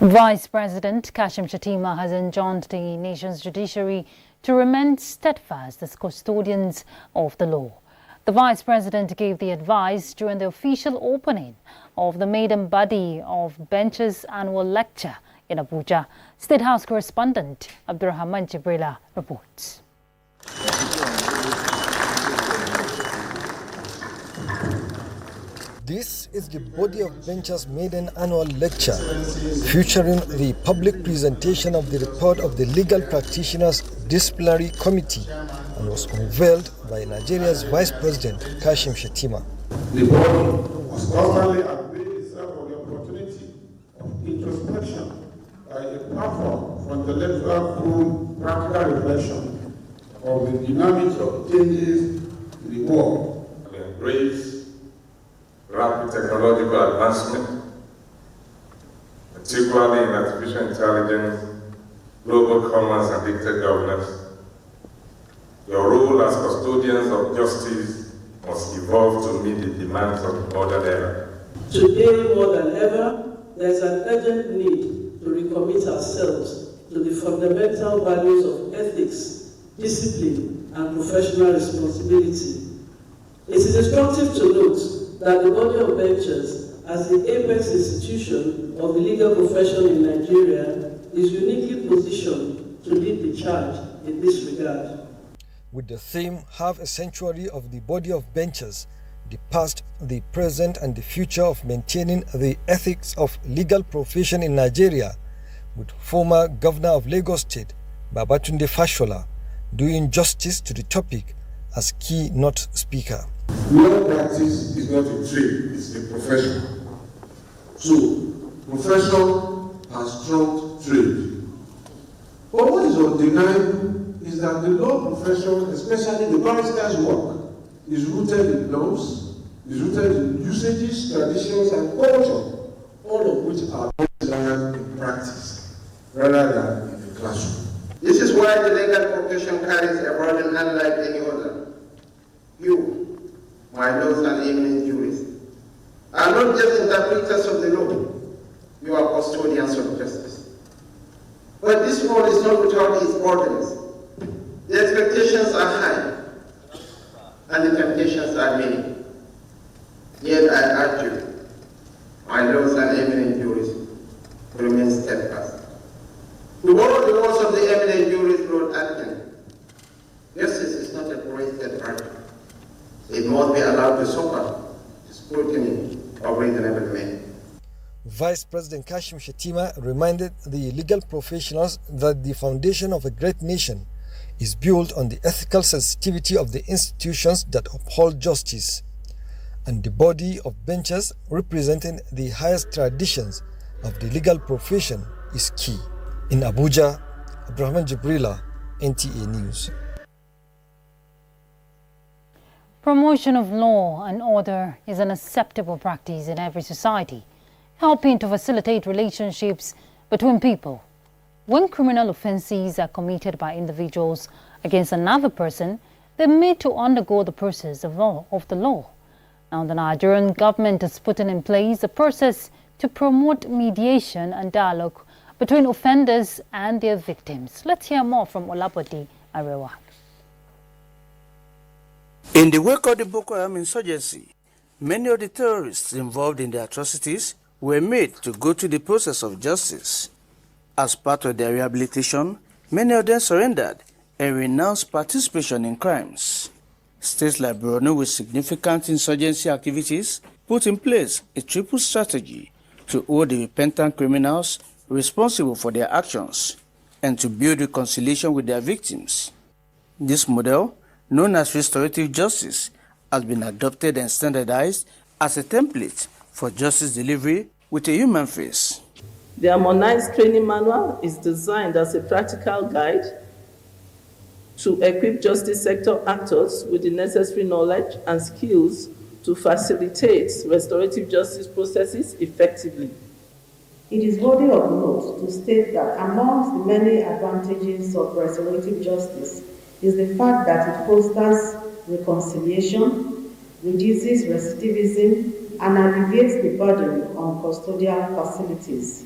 Vice President Kashim Shettima has enjoined the nation's judiciary to remain steadfast as custodians of the law. The Vice President gave the advice during the official opening of the maiden body of Bench's annual lecture in Abuja. State House correspondent Abdurrahman Jibrila reports. This is the body of Bench's maiden annual lecture, featuring the public presentation of the report of the Legal Practitioners Disciplinary Committee, and was unveiled by Nigeria's Vice President Kashim Shettima. The body has constantly availed itself of the opportunity of introspection by a platform for intellectual practical reflection of the dynamics of changes in the world and embrace rapid technological advancement, particularly in artificial intelligence, global commerce, and digital governance. Your role as custodians of justice must evolve to meet the demands of the modern era. Today, more than ever, there is an urgent need to recommit ourselves to the fundamental values of ethics, discipline, and professional responsibility. It is instructive to note that the body of benchers, as the apex institution of the legal profession in Nigeria, is uniquely positioned to lead the charge in this regard. With the theme "Half a Century of the Body of Benchers, the Past, the Present and the Future of Maintaining the Ethics of Legal Profession in Nigeria," with former Governor of Lagos State, Babatunde Fashola, doing justice to the topic as keynote speaker. Law practice is not a trade, it's a profession. So, profession has trumped trade. But what is undeniable is that the law profession, especially the barrister's work, is rooted in norms, is rooted in usages, traditions, and culture, all of which are learned in practice rather than in the classroom. This is why the legal profession carries a burden unlike any other. You, my lords and eminent jurists, are not just interpreters of the law, you are custodians of justice. But this role is not without its burdens. The expectations are high, and the temptations are many. Yet I urge you, my lords and eminent jurists, to remain steadfast. To borrow the words of the eminent jurist Lord Acton, justice is not a wasted virtue. It must be allowed to suffer the scrutiny of reasonable men. Vice President Kashim Shettima reminded the legal professionals that the foundation of a great nation is built on the ethical sensitivity of the institutions that uphold justice, and the body of benchers representing the highest traditions of the legal profession is key. In Abuja, Abdurrahman Jibrila, NTA News. Promotion of law and order is an acceptable practice in every society, helping to facilitate relationships between people. When criminal offences are committed by individuals against another person, they need to undergo the process of the law. Now, the Nigerian government is putting in place a process to promote mediation and dialogue between offenders and their victims. Let's hear more from Olabode Arewa. In the wake of the Boko Haram insurgency, many of the terrorists involved in the atrocities were made to go through the process of justice. As part of their rehabilitation, many of them surrendered and renounced participation in crimes. States like Borno, with significant insurgency activities, put in place a triple strategy to hold the repentant criminals responsible for their actions and to build reconciliation with their victims. This model, known as restorative justice, has been adopted and standardized as a template for justice delivery with a human face. The harmonized training manual is designed as a practical guide to equip justice sector actors with the necessary knowledge and skills to facilitate restorative justice processes effectively. It is worthy of note to state that amongst the many advantages of restorative justice is the fact that it fosters reconciliation, reduces recidivism, and alleviates the burden on custodial facilities.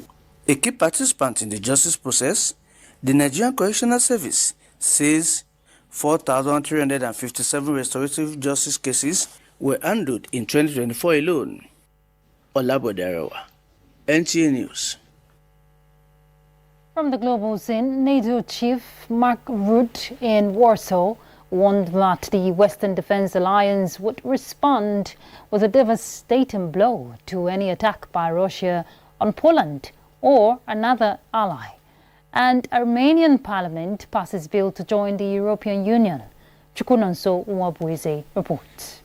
A key participant in the justice process, the Nigerian Correctional Service says 4,357 restorative justice cases were handled in 2024 alone. Olabode Arewa, NTA News. From the global scene, NATO chief Mark Rutte in Warsaw warned that the Western Defense Alliance would respond with a devastating blow to any attack by Russia on Poland or another ally. And Armenian parliament passes bill to join the European Union. Chukunonso Nwabueze reports.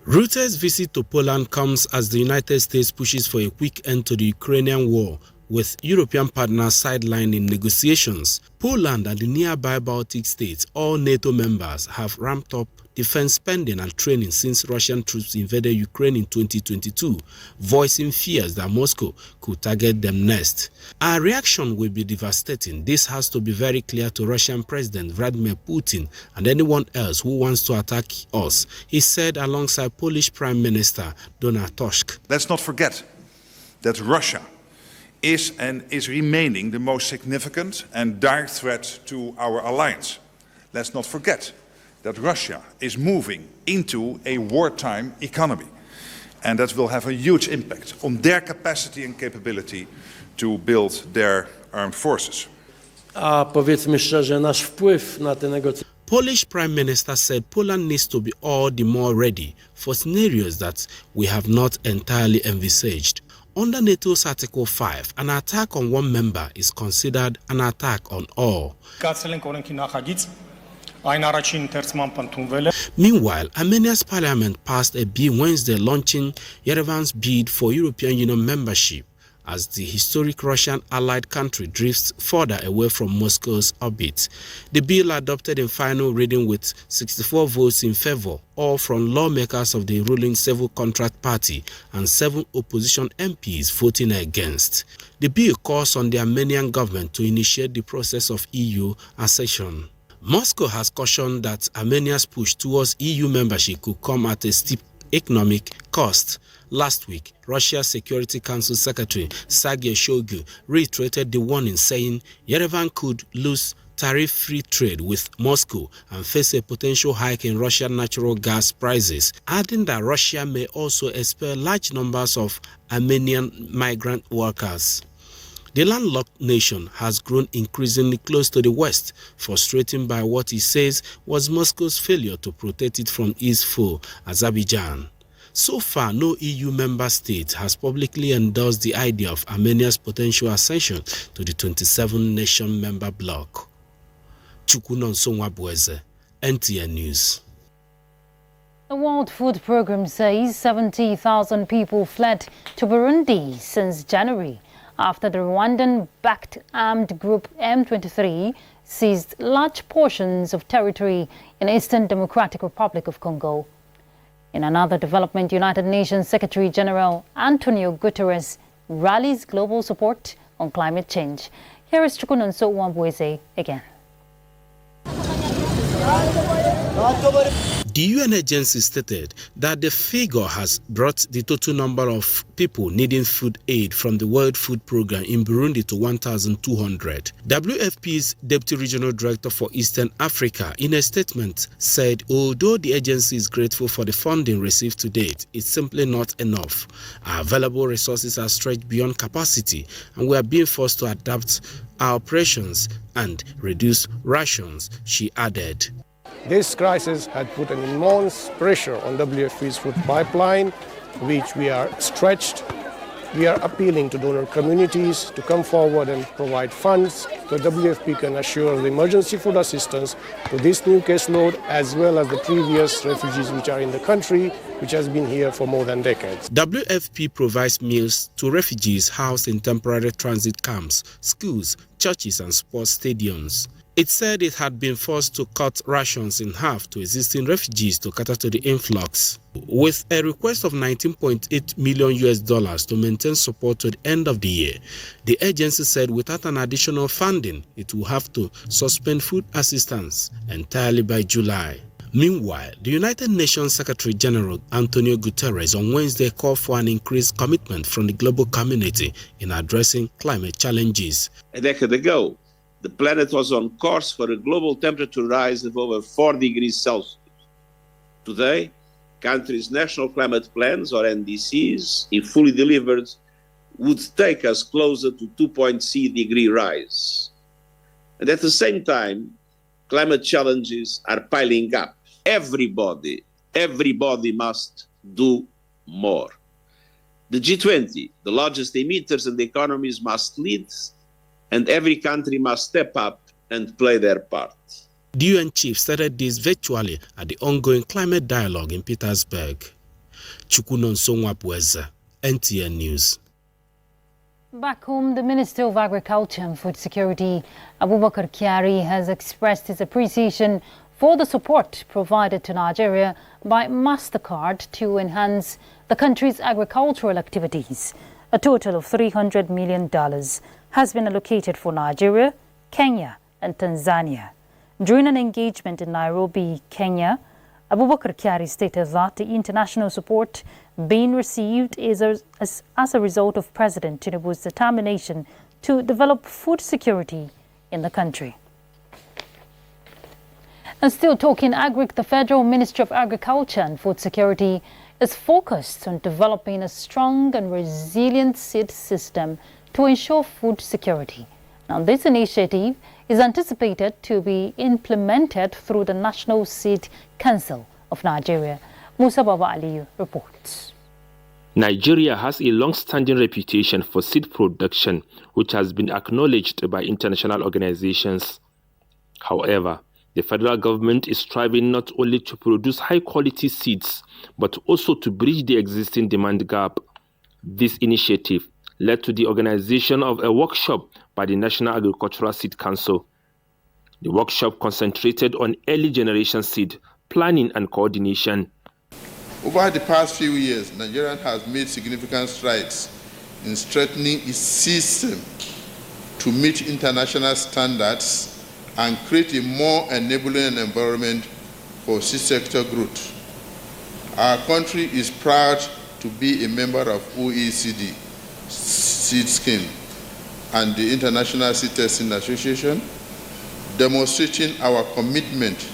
Rutte's visit to Poland comes as the United States pushes for a quick end to the Ukrainian war, with European partners sidelining negotiations. Poland and the nearby Baltic states, all NATO members, have ramped up defense spending and training since Russian troops invaded Ukraine in 2022, voicing fears that Moscow could target them next. Our reaction will be devastating. This has to be very clear to Russian President Vladimir Putin and anyone else who wants to attack us, he said alongside Polish Prime Minister Donald Tusk. Let's not forget that Russia is and is remaining the most significant and direct threat to our alliance. Let's not forget that Russia is moving into a wartime economy, and that will have a huge impact on their capacity and capability to build their armed forces. Powiedzmy szczerze, nasz wpływ na te negocjacje. Polish Prime Minister said Poland needs to be all the more ready for scenarios that we have not entirely envisaged. Under NATO's Article 5, an attack on one member is considered an attack on all. Meanwhile, Armenia's parliament passed a bill Wednesday launching Yerevan's bid for European Union membership as the historic Russian allied country drifts further away from Moscow's orbit. The bill adopted in final reading with 64 votes in favor, all from lawmakers of the ruling Civil Contract Party and 7 opposition MPs voting against. The bill calls on the Armenian government to initiate the process of EU accession. Moscow has cautioned that Armenia's push towards EU membership could come at a steep economic cost. Last week, Russia's Security Council Secretary Sergei Shoigu reiterated the warning, saying Yerevan could lose tariff-free trade with Moscow and face a potential hike in Russian natural gas prices, adding that Russia may also expel large numbers of Armenian migrant workers. The landlocked nation has grown increasingly close to the West, frustrated by what he says was Moscow's failure to protect it from its foe, Azerbaijan. So far, no EU member state has publicly endorsed the idea of Armenia's potential accession to the 27-nation member bloc. Chukunonso Nwabueze, NTA News. The World Food Programme says 70,000 people fled to Burundi since January after the Rwandan-backed armed group M23 seized large portions of territory in Eastern Democratic Republic of Congo. In another development, United Nations Secretary-General Antonio Guterres rallies global support on climate change. Here is Chukunonso Nwabueze again. The UN agency stated that the figure has brought the total number of people needing food aid from the World Food Programme in Burundi to 1,200. WFP's Deputy Regional Director for Eastern Africa, in a statement, said although the agency is grateful for the funding received to date, it's simply not enough. Our available resources are stretched beyond capacity, and we are being forced to adapt our operations and reduce rations, she added. This crisis had put an immense pressure on WFP's food pipeline, which we are stretched. We are appealing to donor communities to come forward and provide funds so WFP can assure the emergency food assistance to this new caseload as well as the previous refugees which are in the country, which has been here for more than decades. WFP provides meals to refugees housed in temporary transit camps, schools, churches and sports stadiums. It said it had been forced to cut rations in half to existing refugees to cater to the influx. With a request of $19.8 million to maintain support to the end of the year, the agency said without an additional funding, it will have to suspend food assistance entirely by July. Meanwhile, the United Nations Secretary General Antonio Guterres on Wednesday called for an increased commitment from the global community in addressing climate challenges. A decade ago, the planet was on course for a global temperature rise of over 4 degrees Celsius. Today, countries' national climate plans, or NDCs, if fully delivered, would take us closer to 2.c degree rise. And at the same time, climate challenges are piling up. Everybody must do more. The G20, the largest emitters and economies, must lead, and every country must step up and play their part. The UN chief started this virtually at the ongoing climate dialogue in Petersburg. Chukunon Songwapweza, NTA News. Back home, the Minister of Agriculture and Food Security, Abubakar Kyari, has expressed his appreciation for the support provided to Nigeria by MasterCard to enhance the country's agricultural activities. A total of $300 million has been allocated for Nigeria, Kenya and Tanzania. During an engagement in Nairobi, Kenya, Abubakar Kyari stated that the international support being received is as a result of President Tinubu's determination to develop food security in the country. And still talking agric, the Federal Ministry of Agriculture and Food Security is focused on developing a strong and resilient seed system to ensure food security. Now, this initiative is anticipated to be implemented through the National Seed Council of Nigeria. Musa Baba Aliyu reports. Nigeria has a long-standing reputation for seed production, which has been acknowledged by international organizations. However, the federal government is striving not only to produce high-quality seeds, but also to bridge the existing demand gap. This initiative led to the organization of a workshop by the National Agricultural Seed Council. The workshop concentrated on early generation seed, planning and coordination. Over the past few years, Nigeria has made significant strides in strengthening its system to meet international standards and create a more enabling environment for seed sector growth. Our country is proud to be a member of OECD Seed Scheme and the International Seed Testing Association, demonstrating our commitment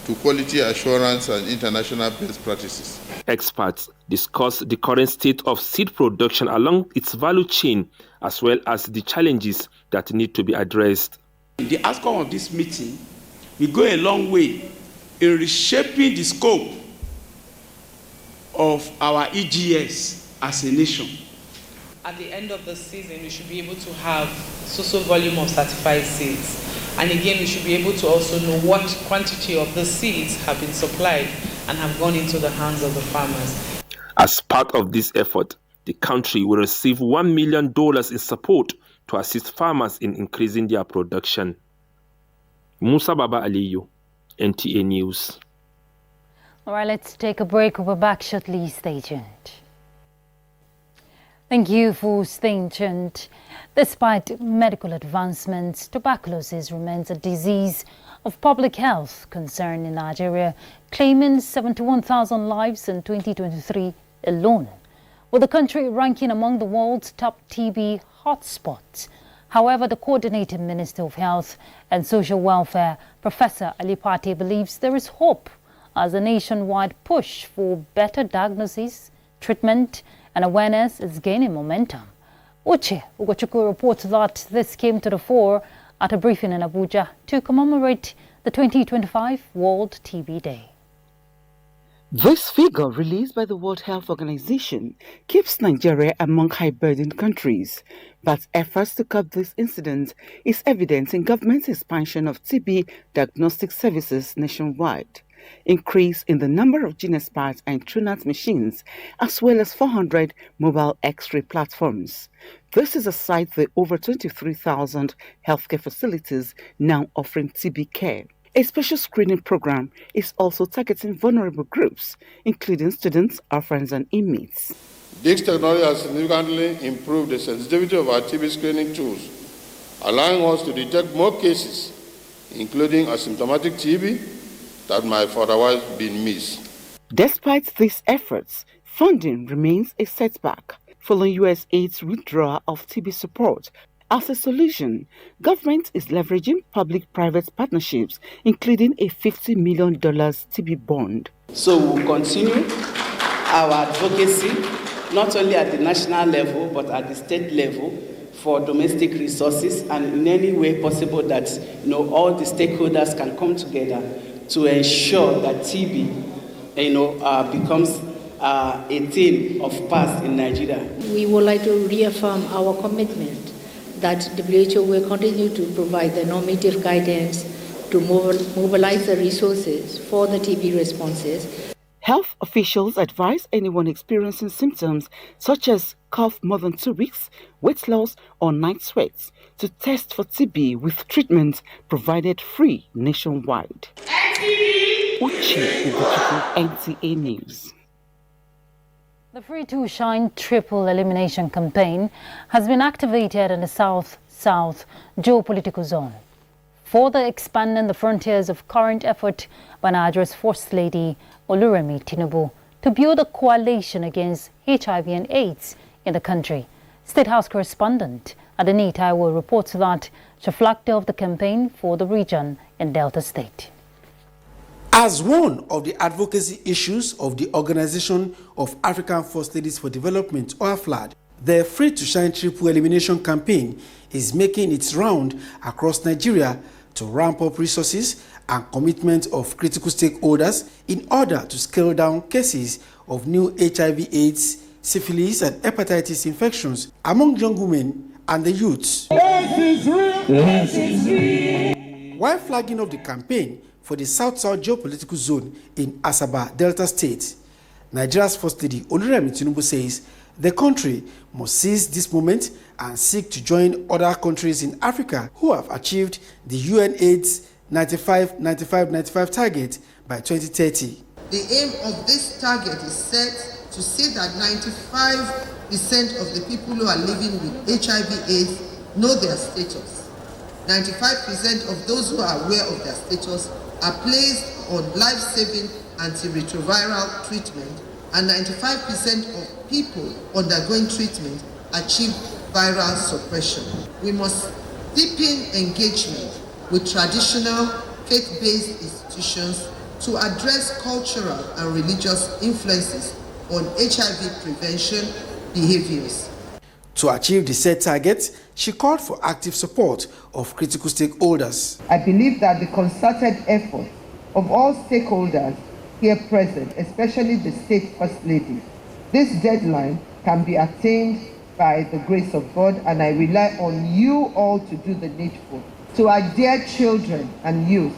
to quality assurance and international best practices. Experts discuss the current state of seed production along its value chain, as well as the challenges that need to be addressed. The outcome of this meeting will go a long way in reshaping the scope of our EGS as a nation. At the end of the season, we should be able to have so volume of certified seeds. And again, we should be able to also know what quantity of the seeds have been supplied and have gone into the hands of the farmers. As part of this effort, the country will receive $1 million in support to assist farmers in increasing their production. Musa Baba Aliyu, NTA News. All right, let's take a break. We'll be back shortly. Stay tuned. Thank you for staying tuned. Despite medical advancements, tuberculosis remains a disease of public health concern in Nigeria, claiming 71,000 lives in 2023 alone, with the country ranking among the world's top TB hotspots. However, the Coordinating Minister of Health and Social Welfare, Professor Ali Pate, believes there is hope as a nationwide push for better diagnosis, treatment and awareness is gaining momentum. Uche Ugochukwu reports that this came to the fore at a briefing in Abuja to commemorate the 2025 World TB Day. This figure released by the World Health Organization keeps Nigeria among high-burden countries, but efforts to curb this incident is evident in government's expansion of TB diagnostic services nationwide, increase in the number of GeneSpot and TruNat machines, as well as 400 mobile X-ray platforms. This is aside the over 23,000 healthcare facilities now offering TB care. A special screening program is also targeting vulnerable groups, including students, orphans, and inmates. This technology has significantly improved the sensitivity of our TB screening tools, allowing us to detect more cases, including asymptomatic TB, that might have otherwise been missed. Despite these efforts, funding remains a setback. Following U.S. aid's withdrawal of TB support, as a solution, government is leveraging public-private partnerships, including a $50 million TB bond. So we'll continue our advocacy, not only at the national level, but at the state level, for domestic resources, and in any way possible that all the stakeholders can come together to ensure that TB becomes a thing of past in Nigeria. We would like to reaffirm our commitment that WHO will continue to provide the normative guidance to mobilize the resources for the TB responses. Health officials advise anyone experiencing symptoms such as cough more than 2 weeks, weight loss, or night sweats to test for TB with treatment provided free nationwide. Uchi Ugochukwu, NTA News. The Free to Shine triple elimination campaign has been activated in the South-South geopolitical zone, further expanding the frontiers of current effort by Nigeria's First Lady Oluremi Tinubu to build a coalition against HIV and AIDS in the country. State House correspondent Adeni Taiwo reports that she flagged off the campaign for the region in Delta State. As one of the advocacy issues of the Organization of African First Ladies for Development, or AFLAD, the Free to Shine triple elimination campaign is making its round across Nigeria to ramp up resources and commitment of critical stakeholders in order to scale down cases of new HIV/AIDS, syphilis, and hepatitis infections among young women and the youths. While flagging off the campaign for the South-South geopolitical zone in Asaba, Delta State, Nigeria's First Lady Oluremi Tinubu says the country must seize this moment and seek to join other countries in Africa who have achieved the UN AIDS 95-95-95 target by 2030. The aim of this target is set to see that 95% of the people who are living with HIV/AIDS know their status. 95% of those who are aware of their status are placed on life-saving antiretroviral treatment, and 95% of people undergoing treatment achieve viral suppression. We must deepen engagement with traditional faith-based institutions to address cultural and religious influences on HIV prevention behaviors. To achieve the said target, she called for active support of critical stakeholders. I believe that the concerted effort of all stakeholders here present, especially the State First Lady, this deadline can be attained by the grace of God, and I rely on you all to do the needful. To our dear children and youth,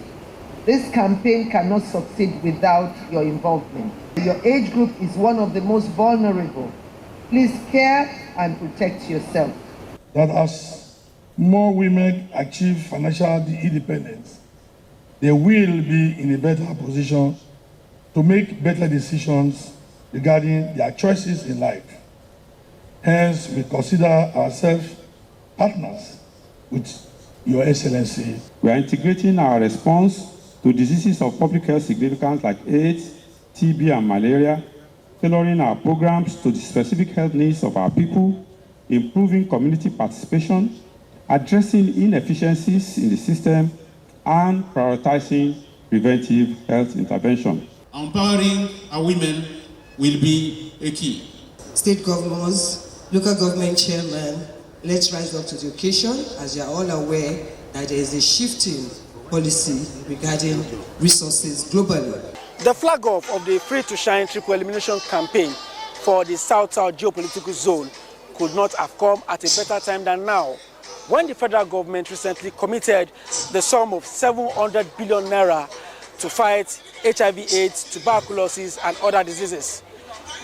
this campaign cannot succeed without your involvement. Your age group is one of the most vulnerable. Please care and protect yourself. That as more women achieve financial independence, they will be in a better position to make better decisions regarding their choices in life. Hence, we consider ourselves partners with Your Excellency. We are integrating our response to diseases of public health significance like AIDS, TB, and malaria, tailoring our programs to the specific health needs of our people, improving community participation, addressing inefficiencies in the system, and prioritizing preventive health intervention. Empowering our women will be a key. State governors, local government chairmen, let's rise up to the occasion, as you are all aware that there is a shifting policy regarding resources globally. The flag off of the Free to Shine triple elimination campaign for the South-South geopolitical zone could not have come at a better time than now, when the federal government recently committed the sum of 700 billion naira to fight HIV/AIDS, tuberculosis, and other diseases.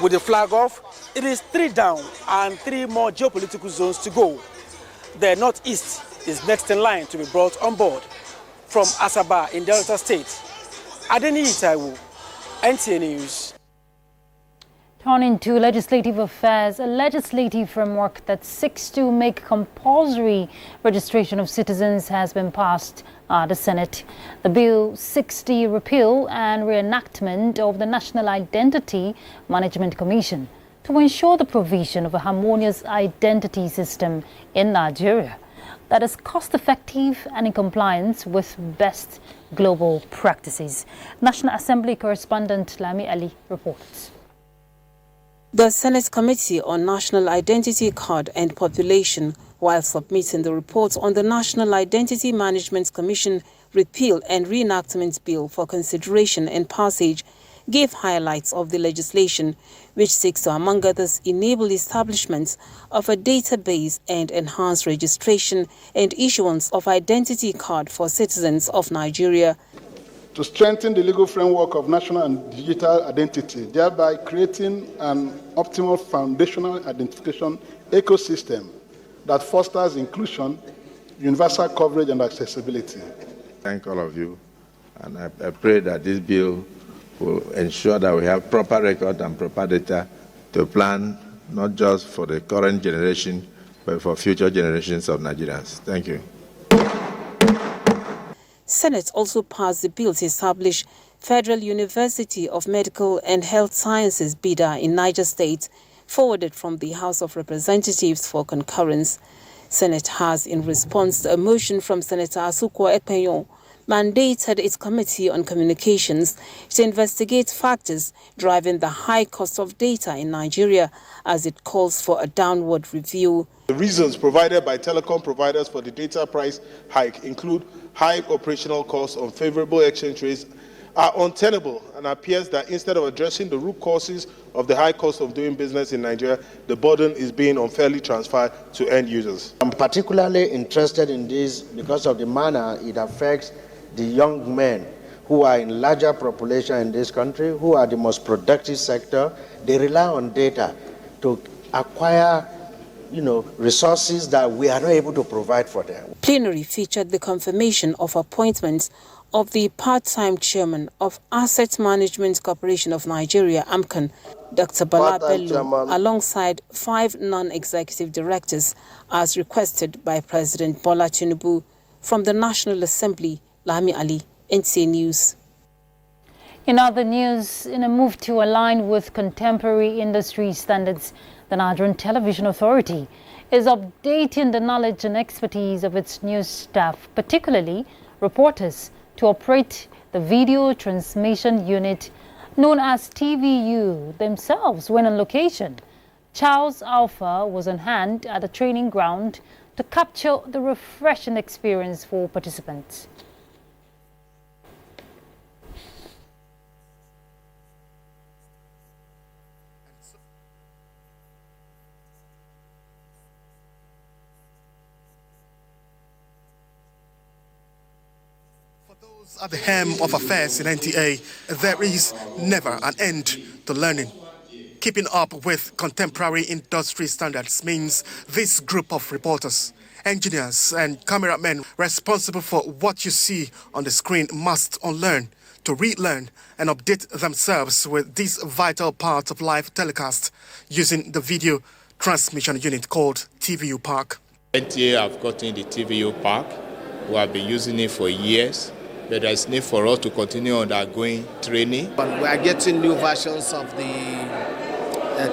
With the flag off, it is 3 down and 3 more geopolitical zones to go. The Northeast is next in line to be brought on board. From Asaba in Delta State, Adeni Taiwo, NTA News. Turning to legislative affairs, a legislative framework that seeks to make compulsory registration of citizens has been passed at the Senate. The bill seeks the repeal and reenactment of the National Identity Management Commission to ensure the provision of a harmonious identity system in Nigeria that is cost-effective and in compliance with best global practices. National Assembly correspondent Lami Ali reports. The Senate Committee on National Identity Card and Population, while submitting the report on the National Identity Management Commission Repeal and Reenactment Bill for consideration and passage, gave highlights of the legislation, which seeks to, among others, enable establishment of a database and enhance registration and issuance of identity card for citizens of Nigeria. To strengthen the legal framework of national and digital identity, thereby creating an optimal foundational identification ecosystem that fosters inclusion, universal coverage, and accessibility. Thank all of you, and I pray that this bill will ensure that we have proper record and proper data to plan not just for the current generation, but for future generations of Nigerians. Thank you. Senate also passed the bill to establish Federal University of Medical and Health Sciences (BIDA) in Niger State, forwarded from the House of Representatives for concurrence. Senate has, in response to a motion from Senator Asukwa Ekpenyo, mandated its Committee on Communications to investigate factors driving the high cost of data in Nigeria, as it calls for a downward review. The reasons provided by telecom providers for the data price hike include high operational costs, unfavorable exchange rates, are untenable, and appears that instead of addressing the root causes of the high cost of doing business in Nigeria, the burden is being unfairly transferred to end users. I'm particularly interested in this because of the manner it affects the young men who are in larger population in this country, who are the most productive sector. They rely on data to acquire resources that we are not able to provide for them. Plenary featured the confirmation of appointments of the part-time chairman of Asset Management Corporation of Nigeria, AMCON, Dr. Bala Bello, alongside 5 non-executive directors, as requested by President Bola Tinubu. From the National Assembly, Lami Ali, NTA News. In other news, in a move to align with contemporary industry standards, the Nigerian Television Authority is updating the knowledge and expertise of its news staff, particularly reporters, to operate the video transmission unit known as TVU themselves when on location. Charles Alpha was on hand at the training ground to capture the refreshing experience for participants. At the helm of affairs in NTA, there is never an end to learning. Keeping up with contemporary industry standards means this group of reporters, engineers and cameramen responsible for what you see on the screen must unlearn, to relearn and update themselves with this vital part of live telecast using the video transmission unit called TVU Park. NTA have gotten the TVU Park. We have been using it for years. But there is need for us to continue undergoing training. We are getting new versions of the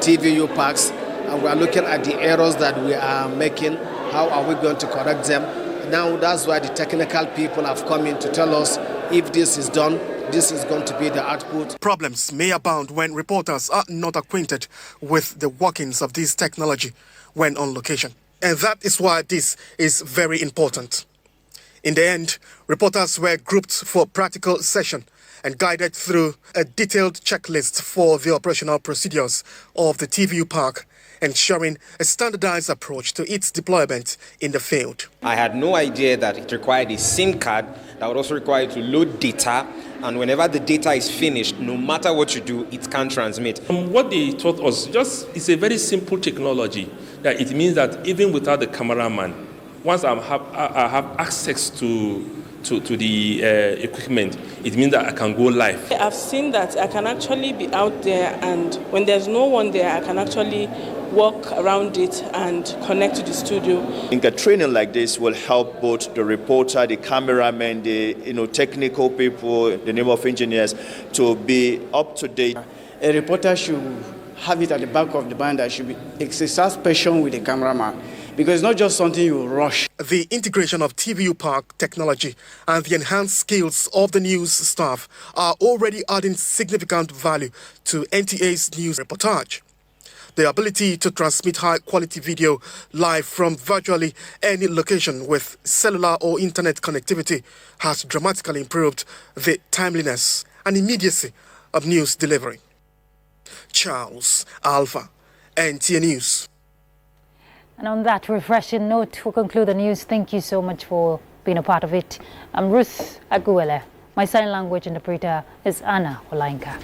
TVU parks, and we are looking at the errors that we are making. How are we going to correct them? Now that's why the technical people have come in to tell us if this is done, this is going to be the output. Problems may abound when reporters are not acquainted with the workings of this technology when on location. And that is why this is very important. In the end, reporters were grouped for practical session and guided through a detailed checklist for the operational procedures of the TVU Park, ensuring a standardized approach to its deployment in the field. I had no idea that it required a SIM card that would also require you to load data, and whenever the data is finished, no matter what you do, it can't transmit. What they taught us it's a very simple technology, that it means that even without the cameraman, once I have access to the equipment, it means that I can go live. I've seen that I can actually be out there, and when there's no one there, I can actually walk around it and connect to the studio. I think a training like this will help both the reporter, the cameraman, the technical people, the name of engineers, to be up to date. A reporter should have it at the back of the mind that should be exercise passion with the cameraman, because it's not just something you rush. The integration of TVU Park technology and the enhanced skills of the news staff are already adding significant value to NTA's news reportage. The ability to transmit high-quality video live from virtually any location with cellular or internet connectivity has dramatically improved the timeliness and immediacy of news delivery. Charles Alpha, NTA News. And on that refreshing note, we'll conclude the news. Thank you so much for being a part of it. I'm Ruth Aguele. My sign language interpreter is Anna Olainka.